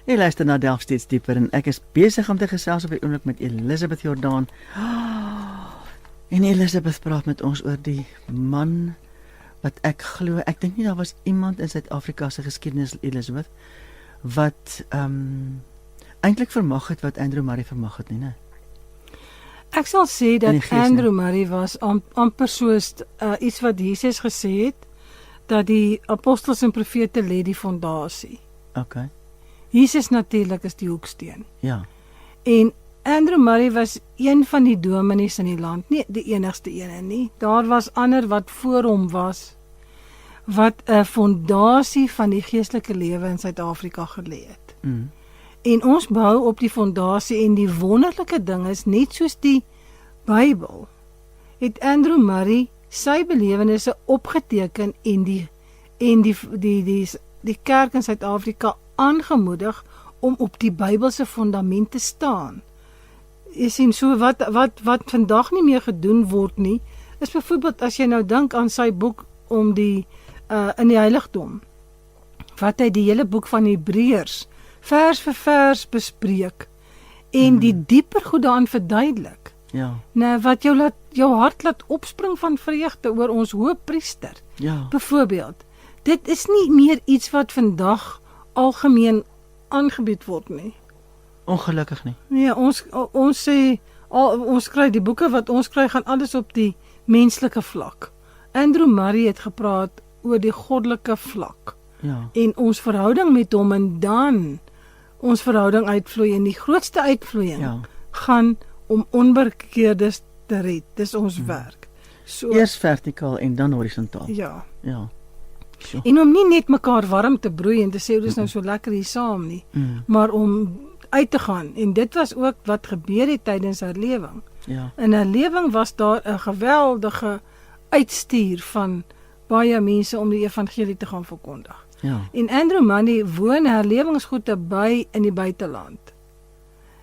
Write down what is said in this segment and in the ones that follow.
Jy luister na Delf Steeds Dieper en ek is besig om te gesels op die oomblik met Elisabeth Jordaan. En Elisabeth praat met ons oor die man wat ek glo, ek dink nie daar was iemand in Suid-Afrika se geskiedenis, Elisabeth, wat eintlik vermag het wat Andrew Murray vermag het nie, né? Ek sal sê dat gees, Andrew Murray was amper soos iets wat Jesus gesê het, dat die apostels en profete lê die fondasie. Okay. Jesus natuurlik is die hoeksteen. Ja. En Andrew Murray was een van die dominees in die land, nie die enigste ene nie. Daar was ander wat voor hom was, wat 'n fondasie van die geestelike lewe in Suid-Afrika gelê het. En ons bou op die fondasie en die wonderlike ding is, net soos die Bybel, het Andrew Murray sy belewennisse opgeteken en die kerk in Suid-Afrika aangemoedig om op die Bybelse fondament te staan. Jy sien, so wat vandag nie meer gedoen word nie, is byvoorbeeld as jy nou dink aan sy boek om in die heiligdom, wat hy die hele boek van Hebreërs vers vir vers bespreek en die dieper goed daarin verduidelik. Ja. Nou wat jou hart laat opspring van vreugde oor ons hoëpriester. Ja. Byvoorbeeld, dit is nie meer iets wat vandag algemeen aangebied word nie. Ongelukkig nie. Nee, ons sê ons kry die boeke wat ons kry gaan alles op die menslike vlak. Andrew Murray het gepraat oor die goddelike vlak. Ja. En ons verhouding met hom en dan ons verhouding uitvloei en die grootste uitvloeiing gaan om onbekeerdes te red. Dis ons werk. So, eers vertikaal en dan horisontaal. Ja. Ja. So. En om nie net mekaar warm te broei en te sê dis nou so lekker hier saam nie, maar om uit te gaan. En dit was ook wat gebeur het tydens herlewing. Ja. In herlewing was daar 'n geweldige uitstuur van baie mense om die evangelie te gaan verkondig. Ja. En Andrew Murray woon herlewingsgoede by in die buiteland.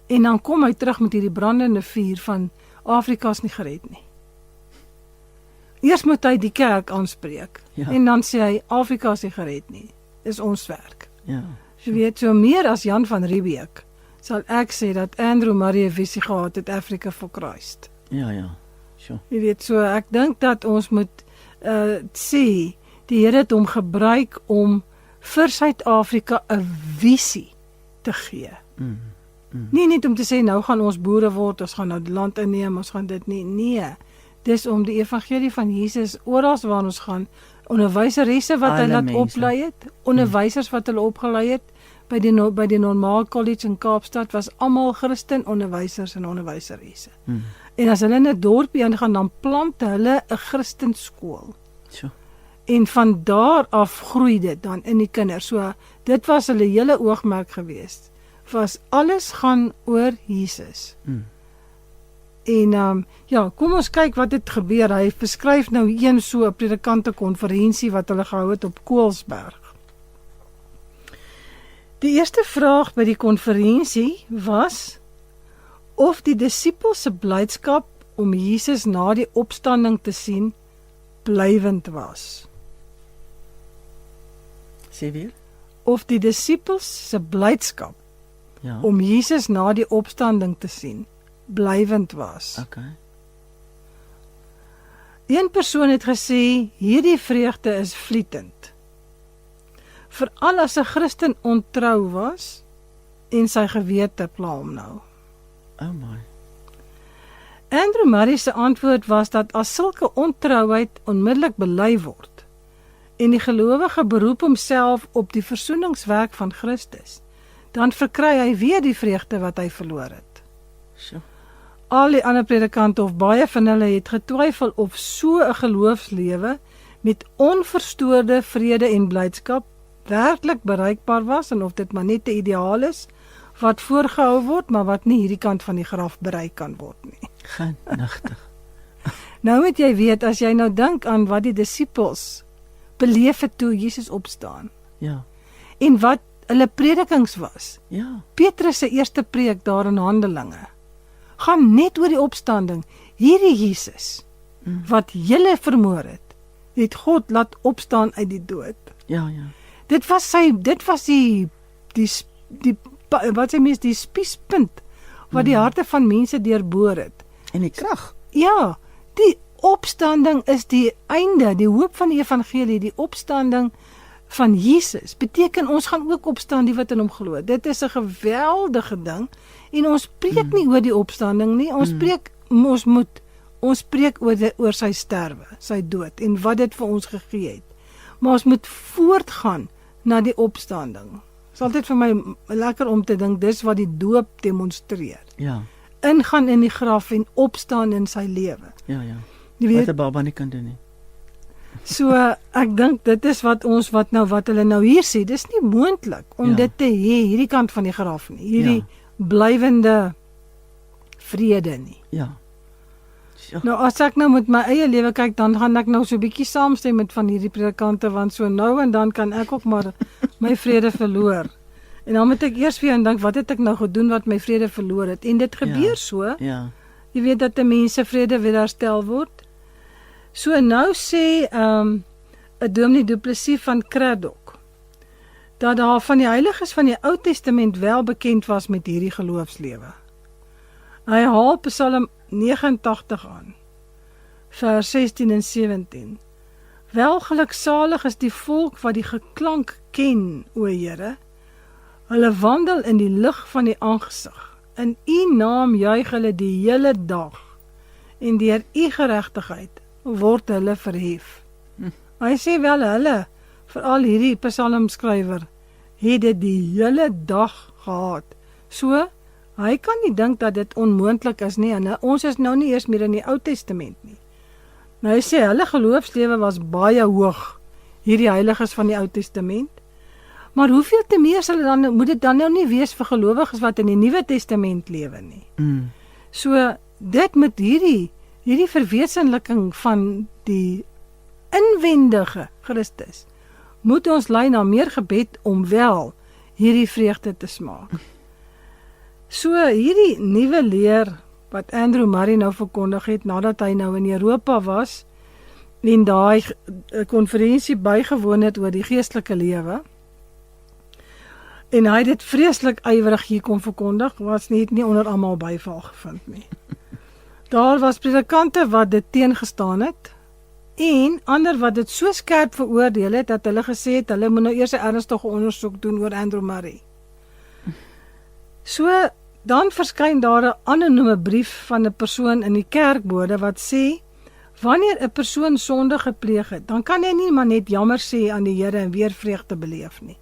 En dan kom hy terug met hierdie brandende vuur van Afrika's nie gered nie. Eers moet hy die kerk aanspreek. Ja. En dan sê hy Afrika's nie gered nie. Dis ons werk. Ja. Jy weet, so meer as Jan van Riebeeck sal ek sê dat Andrew Murray 'n visie gehad het, Africa for Christ. Ja, ja. Sure. Jy weet, so ek dink dat ons moet sê, die Here het hom gebruik om vir Suid-Afrika 'n visie te gee. Nie net om te sê, nou gaan ons boere word, ons gaan nou die land inneem, ons gaan dit nie. Nee, dis om die evangelie van Jesus oral waar ons gaan, onderwyseresse wat hy laat oplei het, onderwysers wat hulle opgelei het, by die Normaal College in Kaapstad was almal Christen onderwysers en onderwyseresse. En as hulle in 'n dorpie ingaan, dan plant hulle 'n Christen skool. Sure. En van daar af groei dit dan in die kinders. So dit was hulle hele oogmerk geweest. Was alles gaan oor Jesus. En kom ons kyk wat het gebeur. Hy beskryf nou een so 'n predikantekonferensie wat hulle gehou het op Koelsberg. Die eerste vraag by die konferensie was of die disippels se blydskap om Jesus na die opstanding te sien blywend was. Sê weer? Of die disippels se blydskap om Jesus na die opstanding te sien blywend was. Okay. Een persoon het gesê, hierdie vreugde is vlietend. Veral as 'n Christen ontrou was en sy gewete pla hom nou. Oh my. Andrew Murray se antwoord was dat as sulke ontrouheid onmiddellik bely word en die gelowige beroep homself op die versoeningswerk van Christus, dan verkry hy weer die vreugde wat hy verloor het. Sure. Al die ander predikante of baie van hulle het getwyfel of so 'n geloofslewe met onverstoorde vrede en blydskap werklik bereikbaar was en of dit maar net 'n ideaal is wat voorgehou word, maar wat nie hierdie kant van die graf bereik kan word nie. Genigtig. Nou moet jy weet, as jy nou dink aan wat die disippels beleef het toe Jesus opstaan. Ja. En wat hulle predikings was. Ja. Petrus se eerste preek daar in Handelinge gaan net oor die opstanding. Hierdie Jesus wat julle vermoor het God laat opstaan uit die dood. Ja, ja. Dit was die wat sê mens, die spiespunt wat die harte van mense deurboor het. En die krag. Ja, die opstanding is die einde, die hoop van die evangelie, die opstanding van Jesus, beteken ons gaan ook opstaan die wat in hom glo. Dit is 'n geweldige ding, en ons preek nie oor die opstanding nie, ons preek oor sy sterwe, sy dood, en wat dit vir ons gegee het. Maar ons moet voortgaan na die opstanding. Het is altyd vir my lekker om te dink, dis wat die doop demonstreer. Ja, Ingaan in die graf en opstaan in sy lewe. ja. Jy weet, Wat 'n baba nie kan doen nie. so ek dink dit is wat hulle nou hier sê, dis nie moontlik om Ja. dit te hê hierdie kant van die graf nie, hierdie blywende vrede nie. Ja. Nou as ek nou met my eie lewe kyk, dan gaan ek nou so 'n bietjie saamstem met van hierdie predikante, want so nou en dan kan ek ook maar my vrede verloor. En dan moet ek eers weer dink, wat het ek nou gedoen wat my vrede verloor het? En dit gebeur so. Ja. Jy weet dat 'n mens se vrede weer herstel word. So nou sê 'n Dominee Du Plessis van Craddock dat daar van die heiliges van die Ou Testament wel bekend was met hierdie geloofslewe. Hy haal Psalm 89 aan, vers 16 en 17. Wel geluksalig is die volk wat die geklank ken, o Here. Hulle wandel in die lig van die aangesig. In u naam juig hulle die hele dag, en deur u geregtigheid word hulle verhef. Hy sê wel hulle, veral hierdie psalmskrywer, het dit die hele dag gehad. So, hy kan nie dink dat dit onmoontlik is nie, en ons is nou nie eers meer in die Ou Testament nie. Nou hy sê, hulle geloofslewe was baie hoog, hierdie heiliges van die Ou Testament. Maar hoeveel te meer moet dit dan nou nie wees vir gelowiges wat in die Nuwe Testament lewe nie. So, dit met hierdie verwesenliking van die inwendige Christus, moet ons lei na meer gebed om wel hierdie vreugde te smaak. So, hierdie nuwe leer wat Andrew Murray nou verkondig het, nadat hy nou in Europa was, en daai konferensie bygewoon het oor die geestelike lewe, en hy het dit vreeslik ywerig hier kon verkondig, was nie onder almal byval gevind nie. Daar was predikante wat dit teengestaan het, en ander wat dit so skerp veroordeel het, dat hulle gesê het, hulle moet nou eers 'n ernstige ondersoek doen oor Andrew Murray. So, dan verskyn daar 'n anonieme brief van 'n persoon in die kerkbode wat sê, wanneer 'n persoon sonde gepleeg het, dan kan hy nie maar net jammer sê aan die Here en weer vreugde beleef nie.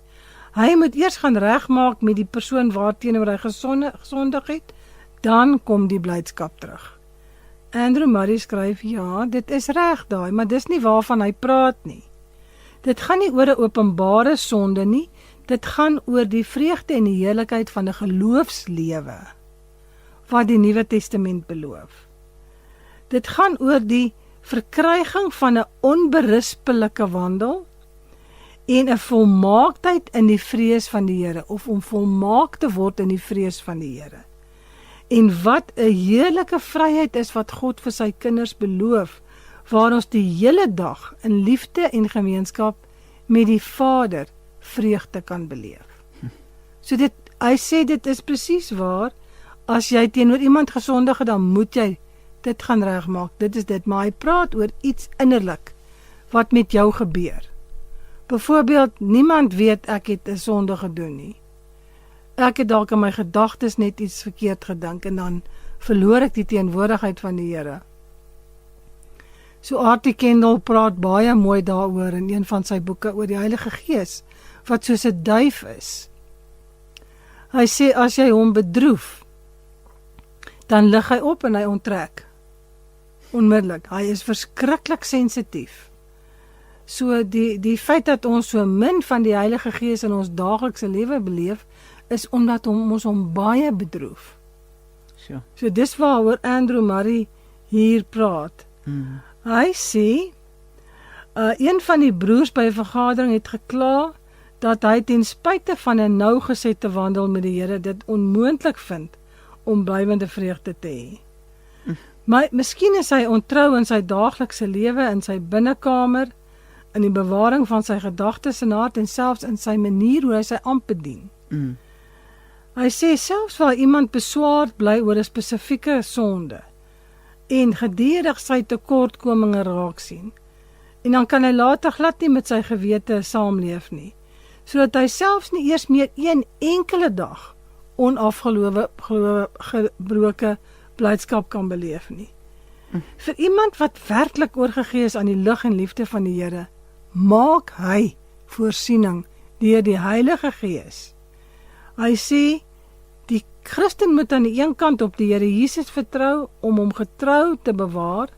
Hy moet eers gaan regmaak met die persoon waarteenoor hy gesondig het, dan kom die blydskap terug. Andrew Murray skryf, ja, dit is reg daai, maar dis nie waarvan hy praat nie. Dit gaan nie oor 'n openbare sonde nie, dit gaan oor die vreugde en die heerlikheid van 'n geloofslewe, wat die Nuwe Testament beloof. Dit gaan oor die verkryging van 'n onberispelike wandel, en 'n volmaaktheid in die vrees van die Here, of om volmaak te word in die vrees van die Here. En wat 'n heerlike vryheid is wat God vir sy kinders beloof, waar ons die hele dag in liefde en gemeenskap met die Vader vreugde kan beleef. So hy sê dit is presies waar, as jy teenoor iemand gesondig het, dan moet jy dit gaan regmaak, dit is dit, maar hy praat oor iets innerlik, wat met jou gebeur. Byvoorbeeld, niemand weet ek het 'n sonde gedoen nie. Ek het dalk in my gedagtes net iets verkeerd gedink, en dan verloor ek die teenwoordigheid van die Here. So Artie Kendall praat baie mooi daaroor in een van sy boeke oor die Heilige Gees, wat soos 'n duif is. Hy sê, as jy hom bedroef, dan lig hy op en hy onttrek. Onmiddellik, hy is verskriklik sensitief. So die feit dat ons so min van die Heilige Gees in ons daaglikse lewe beleef, is omdat ons hom baie bedroef. So dis waaroor Andrew Murray hier praat. Hy sê, een van die broers by 'n vergadering het gekla, dat hy ten spyte van 'n nougesette wandel met die Here dit onmoontlik vind om blywende vreugde te hê. Maar miskien is hy ontrou in sy daaglikse lewe, in sy binnekamer, in die bewaring van sy gedagtes en hart, en selfs in sy manier hoe hy sy ampt bedien. Hy sê selfs waar iemand beswaard bly oor 'n spesifieke sonde en gedurig sy tekortkominge raak sien, en dan kan hy later glad nie met sy gewete saamleef nie, sodat hy selfs nie eers meer een enkele dag onafgebroke blydskap kan beleef nie. Vir iemand wat werklik oorgegee is aan die lig en liefde van die Here, maak hy voorsiening deur die Heilige Gees. Hy sê, die Christen moet aan die een kant op die Here Jesus vertrou om hom getrou te bewaar,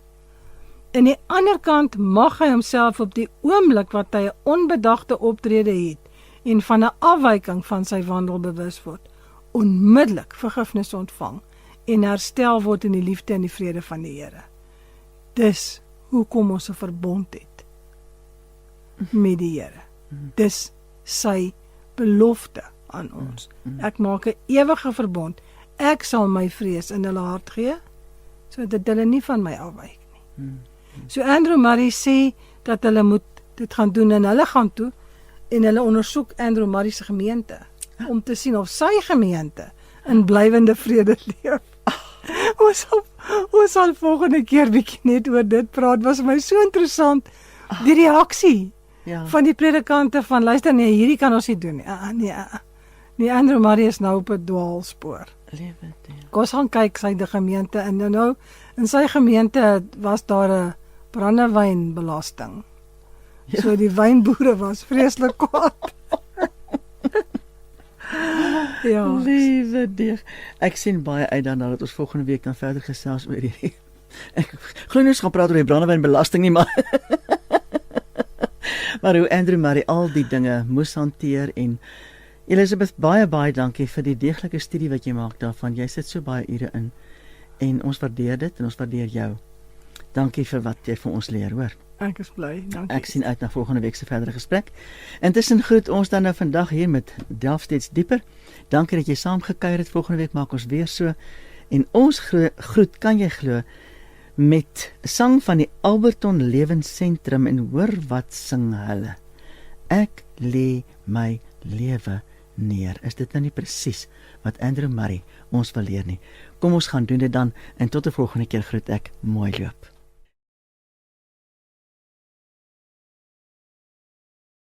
en die ander kant mag hy homself op die oomblik wat hy 'n onbedagte optrede het en van 'n afwyking van sy wandel bewus word, onmiddellik vergifnis ontvang en herstel word in die liefde en die vrede van die Here. Dis hoekom ons 'n verbond het met die Here. Dis sy belofte aan ons. Ek maak 'n ewige verbond. Ek sal my vrees in hulle hart gee, sodat hulle nie van my afwyk nie. So Andrew Murray sê dat hulle moet dit gaan doen en hulle gaan toe en hulle ondersoek Andrew Murray se gemeente om te sien of sy gemeente in blywende vrede leef. Ons sal volgende keer bietjie net oor dit praat. Was my so interessant die reaksie van die predikante van luister nee, hierdie kan ons nie doen nie. Nee, Andrew Murray is nou op 'n dwaalspoor. Kom ons gaan kyk sy die gemeente en nou in sy gemeente was daar 'n brandewynbelasting. So die wynboere was vreeslik kwaad. Ja. Liewe Deeg. Ek sien baie uit daarna dat ons volgende week dan verder gesels oor hierdie. Ek glo nie ons gaan praat oor die brandewynbelasting nie, maar maar hoe Andrew Murray al die dinge moes hanteer en Elizabeth, baie dankie vir die deeglike studie wat jy maak daarvan. Jy sit so baie ure in en ons waardeer dit en ons waardeer jou. Dankie vir wat jy vir ons leer, hoor. Ek is bly, dankie. Ek sien uit na volgende week se verdere gesprek. Intussen groet ons dan nou vandag hier met Delf steeds dieper. Dankie dat jy saamgekuier het. Volgende week maak ons weer so. En ons groet, kan jy glo, met sang van die Alberton Lewensentrum en hoor wat sing hulle. Ek lê my lewe neer. Is dit nou nie presies wat Andrew Murray ons wil leer nie? Kom ons gaan doen dit dan en tot 'n volgende keer groet ek. Mooi loop.